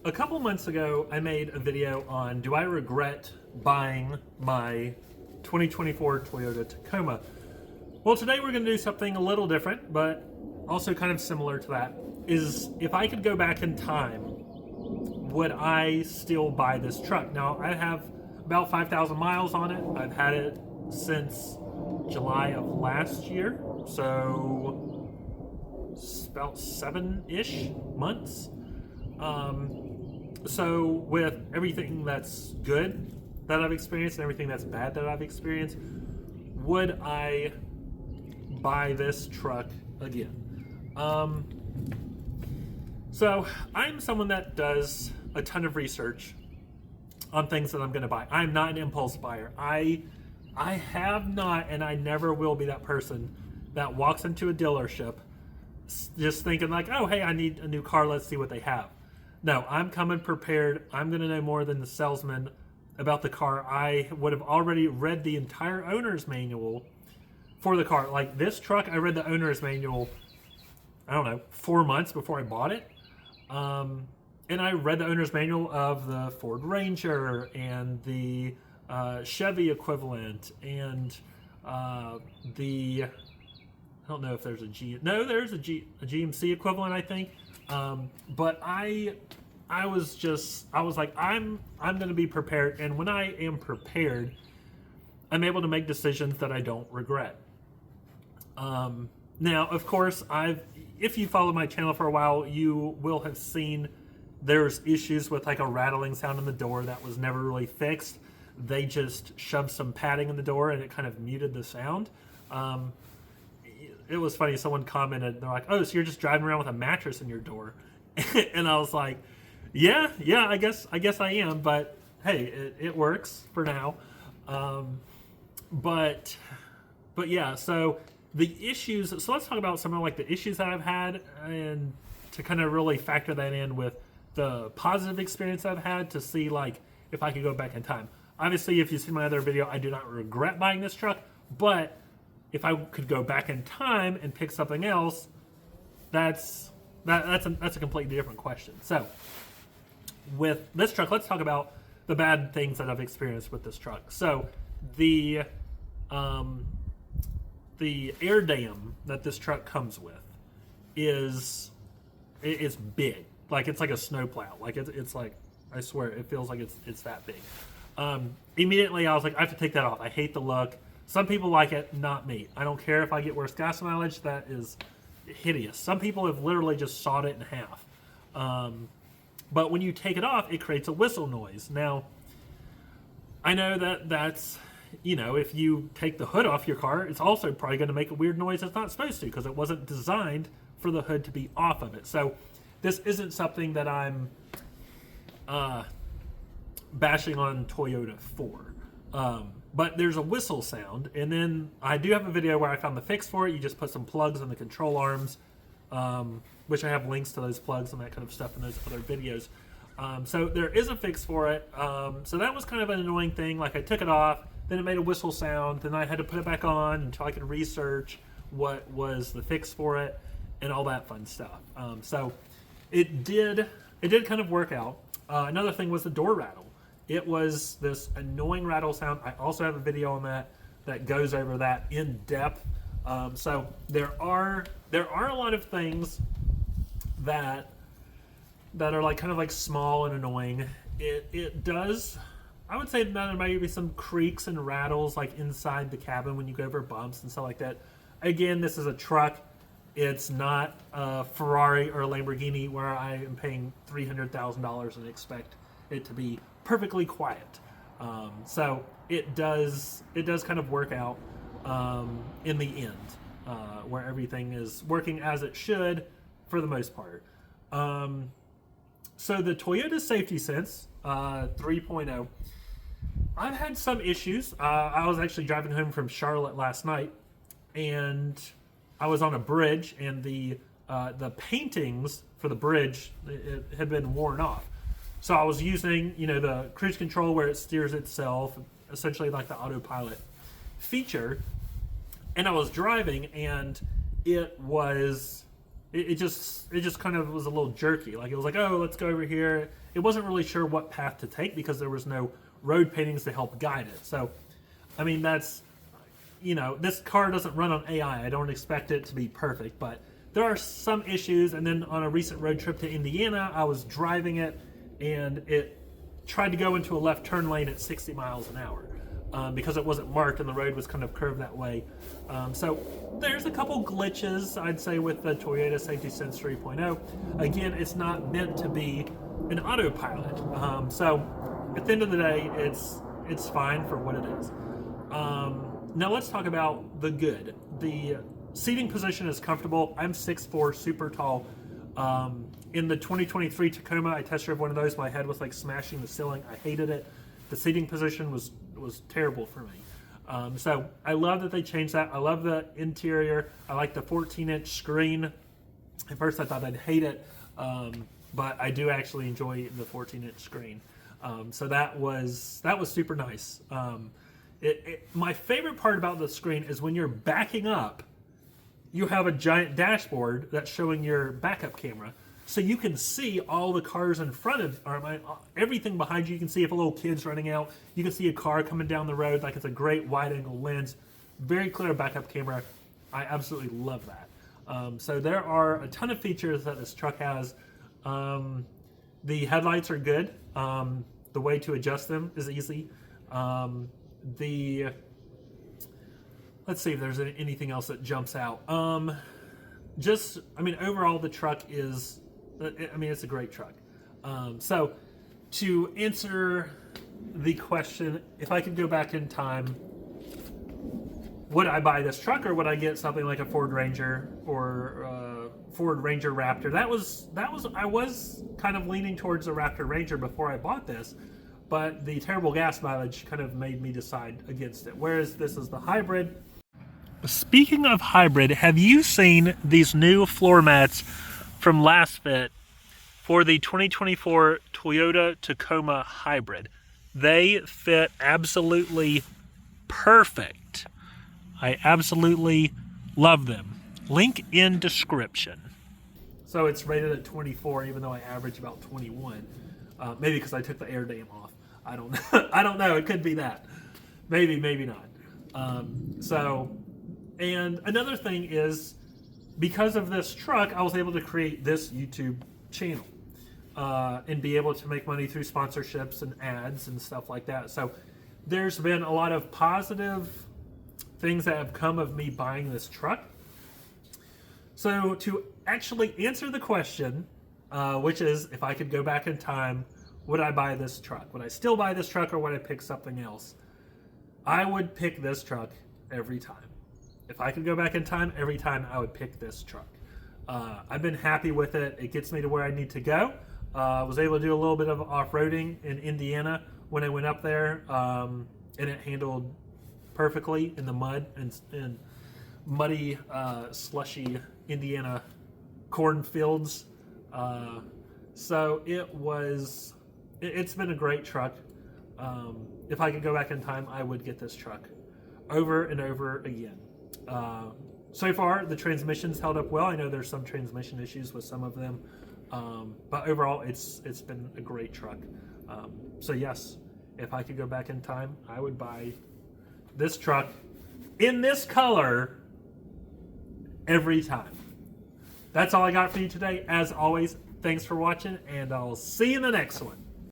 A couple months ago, I made a video on do I regret buying my 2024 Toyota Tacoma. Well, today we're going to do something a little different, but also kind of similar to that. Is if I could go back in time, would I still buy this truck? Now, I have about 5,000 miles on it. I've had it since July of last year, so about 7-ish months. So with everything that's good that I've experienced and everything that's bad that I've experienced, would I buy this truck again? So I'm someone that does a ton of research on things that I'm going to buy. I'm not an impulse buyer. I have not, and I never will be that person that walks into a dealership just thinking like, oh, hey, I need a new car. Let's see what they have. No, I'm coming prepared. I'm going to know more than the salesman about the car. I would have already read the entire owner's manual for the car. Like this truck, I read the owner's manual, I don't know, 4 months before I bought it. And I read the owner's manual of the Ford Ranger and the Chevy equivalent and the, I don't know if there's there's a GMC equivalent, I think. But I was like, I'm going to be prepared. And when I am prepared, I'm able to make decisions that I don't regret. Now, of course, if you follow my channel for a while, you will have seen there's issues with like a rattling sound in the door that was never really fixed. They just shoved some padding in the door and it kind of muted the sound. It was funny. Someone commented, they're like, "Oh, so you're just driving around with a mattress in your door?" And I was like, "Yeah, I guess I am." But hey, it works for now. But yeah. So the issues. So let's talk about some of like the issues that I've had, and to kind of really factor that in with the positive experience I've had to see like if I could go back in time. Obviously, if you see my other video, I do not regret buying this truck, but if I could go back in time and pick something else, that's a completely different question. So with this truck, let's talk about the bad things that I've experienced with this truck. So the air dam that this truck comes with is big. Like it's like a snowplow. Like it's like, I swear it feels like it's that big. Immediately I was like, I have to take that off. I hate the look. Some people like it, not me. I don't care if I get worse gas mileage. That is hideous. Some people have literally just sawed it in half. But when you take it off, it creates a whistle noise. Now, I know that's, if you take the hood off your car, it's also probably going to make a weird noise it's not supposed to because it wasn't designed for the hood to be off of it. So this isn't something that I'm bashing on Toyota for. But there's a whistle sound, and then I do have a video where I found the fix for it. You just put some plugs in the control arms, which I have links to those plugs and that kind of stuff in those other videos. So there is a fix for it. So that was kind of an annoying thing. Like I took it off, then it made a whistle sound, then I had to put it back on until I could research what was the fix for it and all that fun stuff. So it did kind of work out. Another thing was the door rattle. It was this annoying rattle sound. I also have a video on that goes over that in depth. So there are a lot of things that are like kind of like small and annoying. It does. I would say that there might be some creaks and rattles like inside the cabin when you go over bumps and stuff like that. Again, this is a truck. It's not a Ferrari or a Lamborghini where I am paying $300,000 and expect it to be perfectly quiet. So it does kind of work out in the end, where everything is working as it should for the most part. So the Toyota Safety Sense 3.0, I've had some issues. I was actually driving home from Charlotte last night, and I was on a bridge, and the paintings for the bridge it had been worn off. So I was using, the cruise control where it steers itself, essentially like the autopilot feature. And I was driving, and it was it just kind of was a little jerky. Like it was like, oh, let's go over here. It wasn't really sure what path to take because there was no road paintings to help guide it. So, I mean, that's, this car doesn't run on AI. I don't expect it to be perfect, but there are some issues. And then on a recent road trip to Indiana, I was driving it and it tried to go into a left turn lane at 60 miles an hour because it wasn't marked and the road was kind of curved that way. So there's a couple glitches, I'd say, with the Toyota Safety Sense 3.0. Again, it's not meant to be an autopilot. So at the end of the day, it's fine for what it is. Now let's talk about the good. The seating position is comfortable. I'm 6'4", super tall. In the 2023 Tacoma, I test drove one of those. My head was like smashing the ceiling. I hated it. The seating position was terrible for me. So I love that they changed that. I love the interior. I like the 14-inch screen. At first I thought I'd hate it, but I do actually enjoy the 14-inch screen. So that was super nice. My favorite part about the screen is when you're backing up, you have a giant dashboard that's showing your backup camera. So you can see all the cars in front of, or everything behind you. You can see if a little kid's running out. You can see a car coming down the road. Like, it's a great wide angle lens. Very clear backup camera. I absolutely love that. So there are a ton of features that this truck has. The headlights are good. The way to adjust them is easy. Let's see if there's anything else that jumps out. Overall the truck is, it's a great truck. So to answer the question, if I could go back in time, would I buy this truck or would I get something like a Ford Ranger or Ford Ranger Raptor? I was kind of leaning towards the Raptor Ranger before I bought this, but the terrible gas mileage kind of made me decide against it. Whereas this is the hybrid. Speaking of hybrid, have you seen these new floor mats from Last Fit for the 2024 Toyota Tacoma hybrid? They fit absolutely perfect. I absolutely love them. Link in description. So it's rated at 24, even though I average about 21. Maybe because I took the air dam off. I don't know. I don't know. It could be that. Maybe, maybe not. And another thing is, because of this truck, I was able to create this YouTube channel and be able to make money through sponsorships and ads and stuff like that. So there's been a lot of positive things that have come of me buying this truck. So to actually answer the question, which is, if I could go back in time, would I buy this truck? Would I still buy this truck or would I pick something else? I would pick this truck every time. If I could go back in time, every time I would pick this truck. I've been happy with it. It gets me to where I need to go. I was able to do a little bit of off-roading in Indiana when I went up there, and it handled perfectly in the mud and muddy, slushy Indiana cornfields. So it's been a great truck. If I could go back in time, I would get this truck over and over again. So far, the transmission's held up well. I know there's some transmission issues with some of them, but overall, it's been a great truck. So yes, if I could go back in time, I would buy this truck in this color every time. That's all I got for you today. As always, thanks for watching, and I'll see you in the next one.